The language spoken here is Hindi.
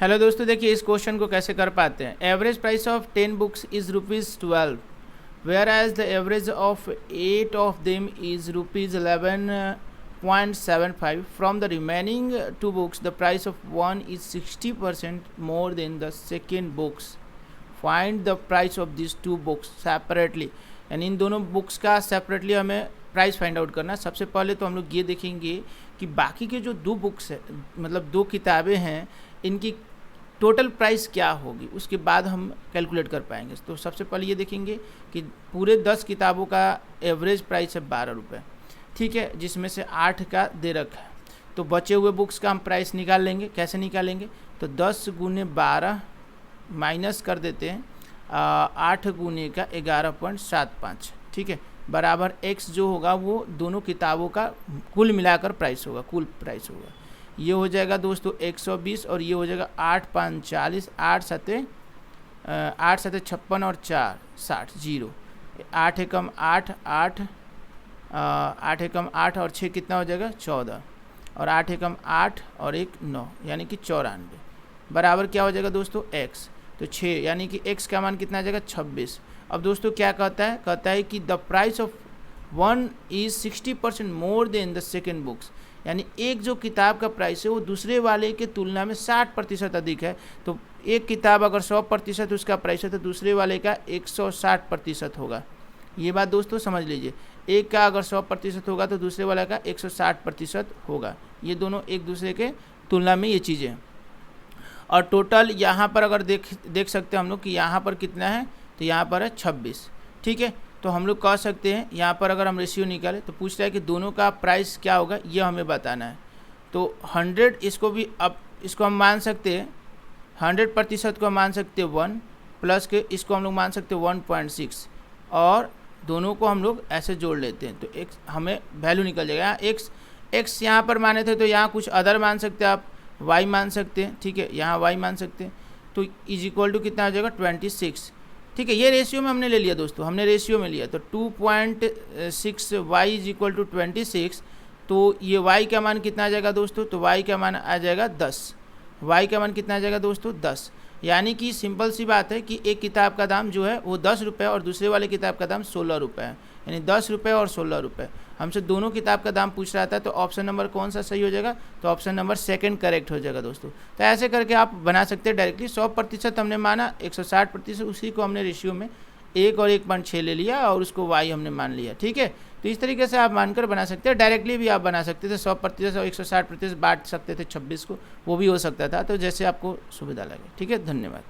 हेलो दोस्तों, देखिए इस क्वेश्चन को कैसे कर पाते हैं। Average price of 10 books is ₹12 where as the average of 8 of them is ₹11.75 from the remaining 2 books the price of one is 60% more than the second books. Find the price of this 2 books separately, यानी इन दोनों बुक्स का सेपरेटली हमें प्राइस फाइंड आउट करना। सबसे पहले तो हम लोग ये देखेंगे कि बाकी के जो 2 बुक्स है, मतलब 2 किताबें हैं, इनकी टोटल प्राइस क्या होगी, उसके बाद हम कैलकुलेट कर पाएंगे। तो सबसे पहले ये देखेंगे कि पूरे 10 किताबों का एवरेज प्राइस है ₹12, ठीक है, जिसमें से 8 का दे रखा है। तो बचे हुए बुक्स का हम प्राइस निकाल लेंगे। कैसे निकालेंगे, तो 10 गुने 12 माइनस कर देते हैं 8 गुने का 11.75, ठीक है, बराबर x जो होगा वो दोनों किताबों का कुल मिलाकर प्राइस होगा, कुल प्राइस होगा। ये हो जाएगा दोस्तों 120 और ये हो जाएगा 8 5 40, 8 7 56 और 4 60, 0, 8 एकम 8 8 8 एकम 8 और 6 कितना हो जाएगा 14, और 8 एकम 8 और 1 9, यानी कि 94, बराबर क्या हो जाएगा दोस्तों x। तो 6 यानी कि x का मान कितना आ जाएगा 26। अब दोस्तों क्या कहता है कि the price of one is 60% more than the second books, यानी एक जो किताब का प्राइस है वो दूसरे वाले के तुलना में 60% अधिक है। तो एक किताब अगर 100% उसका प्राइस है तो दूसरे वाले का 160% होगा। ये बात दोस्तों समझ लीजिए, एक का अगर 100% होगा तो दूसरे वाले का 160% होगा। ये दोनों एक दूसरे के तुलना में ये चीज़ें हैं। और टोटल यहाँ पर अगर देख सकते हैं हम लोग कि यहाँ पर कितना है, तो यहाँ पर है 26, ठीक है। तो हम लोग कह सकते हैं यहाँ पर अगर हम रेशियो निकालें तो पूछ रहा है कि दोनों का प्राइस क्या होगा, ये हमें बताना है। तो 100 इसको भी, अब इसको हम मान सकते हैं 100% को हम मान सकते हैं 1 प्लस के इसको हम लोग मान सकते हैं 1.6, और दोनों को हम लोग ऐसे जोड़ लेते हैं तो एक हमें वैल्यू निकल जाएगा। यहाँ एक्स यहाँ पर माने थे तो यहाँ कुछ अदर मान सकते हैं, आप वाई मान सकते हैं, ठीक है, यहाँ वाई मान सकते हैं। तो इज इक्वल टू कितना हो जाएगा 26, ठीक है। ये रेशियो में हमने ले लिया दोस्तों, हमने रेशियो में लिया तो 2.6 वाई इज इक्वल टू 26। तो ये वाई का मान कितना आ जाएगा दोस्तों, तो वाई का मान आ जाएगा 10। वाई का मान कितना आ जाएगा दोस्तों 10, यानी कि सिंपल सी बात है कि एक किताब का दाम जो है वो ₹10 और दूसरे वाले किताब का दाम ₹16 है, यानी ₹10 और ₹16। हमसे दोनों किताब का दाम पूछ रहा था, तो ऑप्शन नंबर कौन सा सही हो जाएगा, तो ऑप्शन नंबर सेकंड करेक्ट हो जाएगा दोस्तों। तो ऐसे करके आप बना सकते हैं डायरेक्टली। 100% हमने माना, 160% उसी को हमने रेशियो में 1 और 1.6 ले लिया और उसको वाई हमने मान लिया, ठीक है। तो इस तरीके से आप मानकर बना सकते हैं। डायरेक्टली भी आप बना सकते थे, 100% और 160% बांट सकते थे 26 को, वो भी हो सकता था। तो जैसे आपको सुविधा लगे, ठीक है। धन्यवाद।